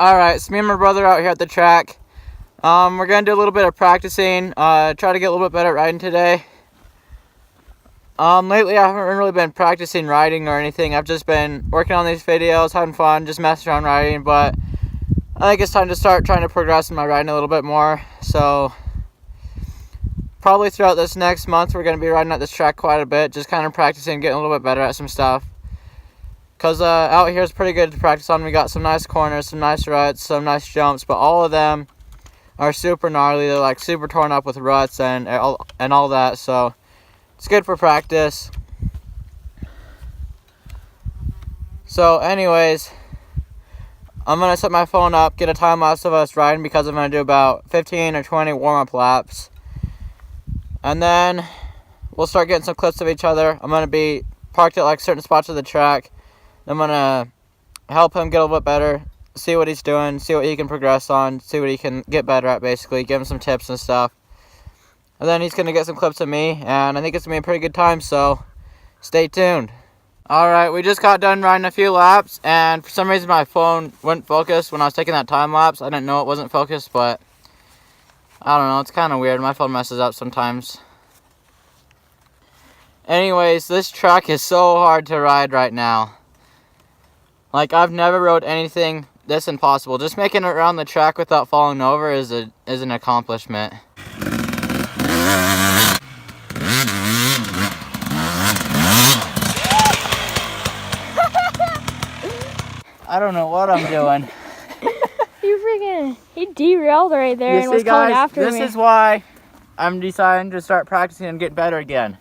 Alright, it's me and my brother out here at the track. We're going to do a little bit of practicing, try to get a little bit better at riding today. Lately I haven't really been practicing riding or anything. I've just been working on these videos, having fun, just messing around riding, but I think it's time to start trying to progress in my riding a little bit more. So, probably throughout this next month we're going to be riding at this track quite a bit, just kind of practicing, getting a little bit better at some stuff. Because out here is pretty good to practice on. We got some nice corners, some nice ruts, some nice jumps, but all of them are super gnarly. They're like super torn up with ruts and all that, so it's good for practice. So anyways, I'm going to set my phone up, get a time lapse of us riding, because I'm going to do about 15 or 20 warm-up laps. And then we'll start getting some clips of each other. I'm going to be parked at like certain spots of the track. I'm going to help him get a little bit better, see what he's doing, see what he can progress on, see what he can get better at, basically, give him some tips and stuff. And then he's going to get some clips of me, and I think it's going to be a pretty good time, so stay tuned. Alright, we just got done riding a few laps, and for some reason my phone wouldn't focus when I was taking that time lapse. I didn't know it wasn't focused, but I don't know, it's kind of weird. My phone messes up sometimes. Anyways, this track is so hard to ride right now. Like, I've never rode anything this impossible. Just making it around the track without falling over is an accomplishment. I don't know what I'm doing. He derailed right there and was coming after me. This is why I'm deciding to start practicing and get better again.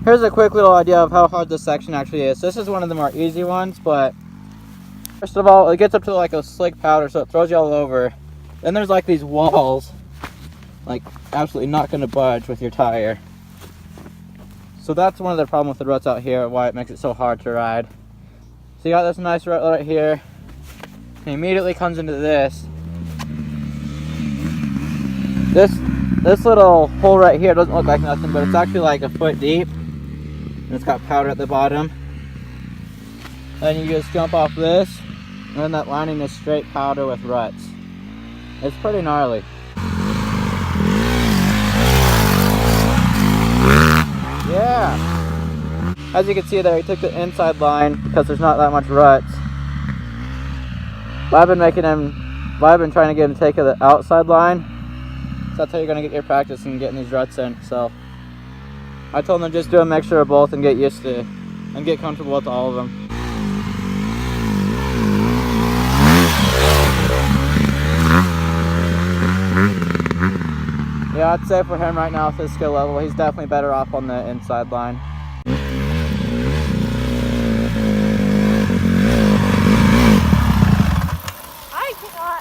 Here's a quick little idea of how hard this section actually is. This is one of the more easy ones, but first of all, it gets up to like a slick powder, so it throws you all over. Then there's like these walls, like absolutely not going to budge with your tire. So that's one of the problems with the ruts out here, why it makes it so hard to ride. So you got this nice rut right here, and it immediately comes into this. This little hole right here doesn't look like nothing, but it's actually like a foot deep. And it's got powder at the bottom. Then you just jump off this, and then that lining is straight powder with ruts. It's pretty gnarly. Yeah! As you can see there, he took the inside line because there's not that much ruts. But I've been trying to get him to take the outside line. So that's how you're going to get your practice and getting these ruts in. So I told them to just do a mixture of both and get used to and get comfortable with all of them. Yeah, I'd say for him right now with his skill level, he's definitely better off on the inside line.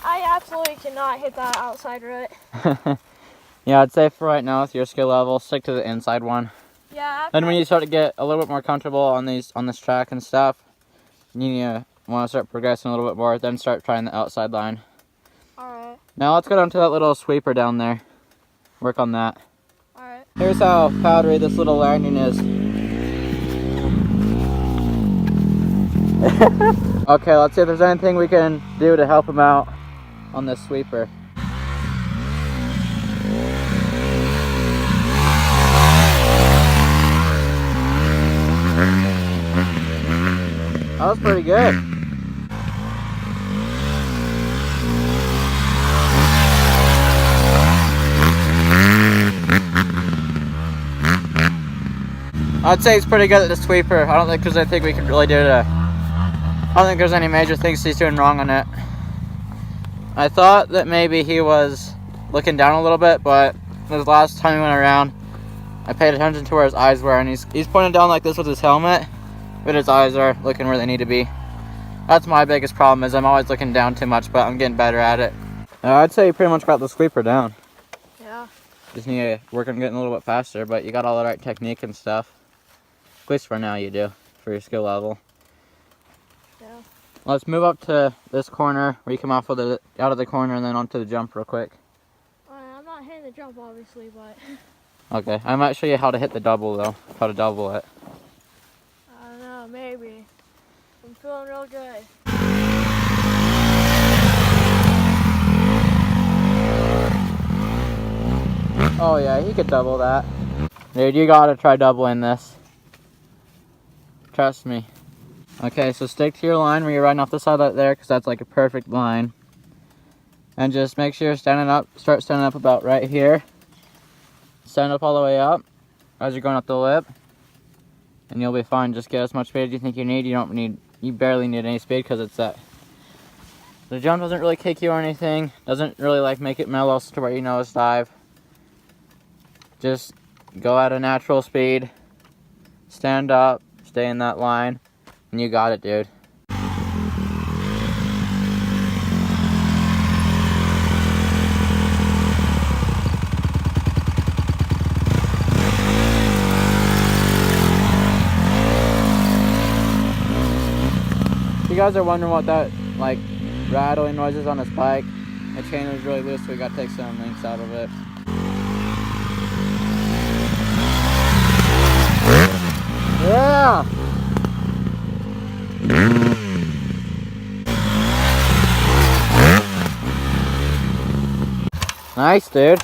I absolutely cannot hit that outside rut. Yeah, I'd say for right now with your skill level, stick to the inside one. Yeah. And when you start to get a little bit more comfortable on this track and stuff, you want to start progressing a little bit more, then start trying the outside line. Alright. Now let's go down to that little sweeper down there. Work on that. Alright. Here's how powdery this little landing is. Okay, let's see if there's anything we can do to help him out on this sweeper. That was pretty good. I'd say he's pretty good at the sweeper. I don't think there's anything we can really do to... I don't think there's any major things he's doing wrong on it. I thought that maybe he was looking down a little bit, but this last time he went around, I paid attention to where his eyes were, and he's pointing down like this with his helmet, but his eyes are looking where they need to be. That's my biggest problem, is I'm always looking down too much, but I'm getting better at it. I'd say you pretty much got the sweeper down. Yeah. Just need to work on getting a little bit faster, but you got all the right technique and stuff. At least for now you do, for your skill level. Yeah. Let's move up to this corner where you come off with it out of the corner and then onto the jump real quick. I'm not hitting the jump obviously, but Okay, I might show you how to hit the double though, how to double it. I don't know, maybe. I'm feeling real good. Oh yeah, you could double that. Dude, you gotta try doubling this. Trust me. Okay, so stick to your line where you're riding off the side right there, because that's like a perfect line. And just make sure you're standing up, start standing up about right here. Stand up all the way up as you're going up the lip. And you'll be fine. Just get as much speed as you think you need. You barely need any speed because it's that. The jump doesn't really kick you or anything. Doesn't really like make it mellow to where you nose dive. Just go at a natural speed. Stand up. Stay in that line. And you got it, dude. If you guys are wondering what that like rattling noise is on his bike, the chain was really loose, so we got to take some links out of it. Yeah! Nice, dude.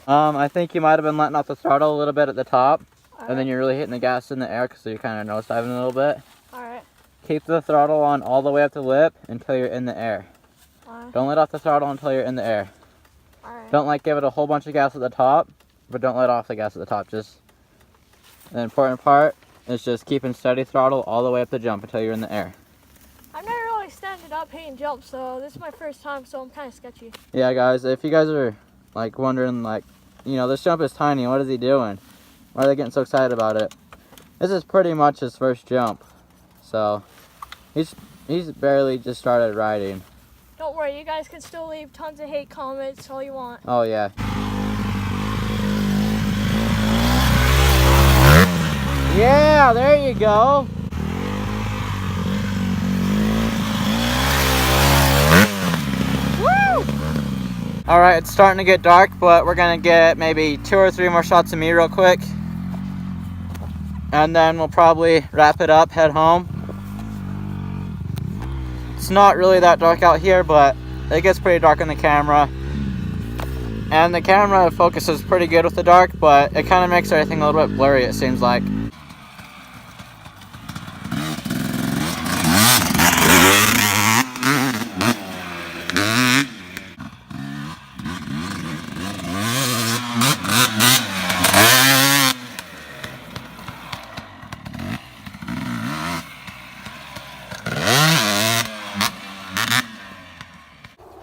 I think you might have been letting off the throttle a little bit at the top, and then you're really hitting the gas in the air because you're kind of nose diving a little bit. Alright. Keep the throttle on all the way up the lip until you're in the air. Don't let off the throttle until you're in the air. Alright. Don't like give it a whole bunch of gas at the top, but don't let off the gas at the top. Just the important part is just keeping steady throttle all the way up the jump until you're in the air. I've never really standing up hitting jumps, so this is my first time, so I'm kind of sketchy. Yeah, guys, if you guys are like wondering, like, you know, this jump is tiny, what is he doing? Why are they getting so excited about it? This is pretty much his first jump, so he's barely just started riding. Don't worry, you guys can still leave tons of hate comments all you want. Oh yeah. Yeah, there you go. All right, it's starting to get dark, but we're gonna get maybe 2 or 3 more shots of me real quick. And then we'll probably wrap it up, head home. It's not really that dark out here, but it gets pretty dark on the camera. And the camera focuses pretty good with the dark, but it kind of makes everything a little bit blurry, it seems like.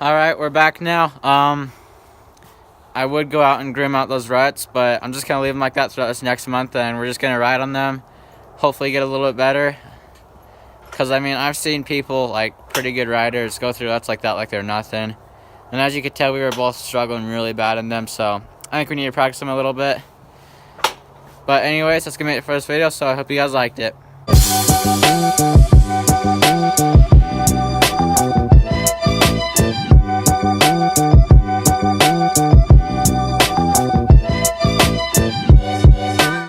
Alright, we're back now. I would go out and grim out those ruts, but I'm just going to leave them like that throughout this next month, and we're just going to ride on them. Hopefully get a little bit better. Because, I mean, I've seen people, like, pretty good riders go through ruts like that like they're nothing. And as you could tell, we were both struggling really bad in them, so I think we need to practice them a little bit. But anyways, that's going to be it for this video, so I hope you guys liked it.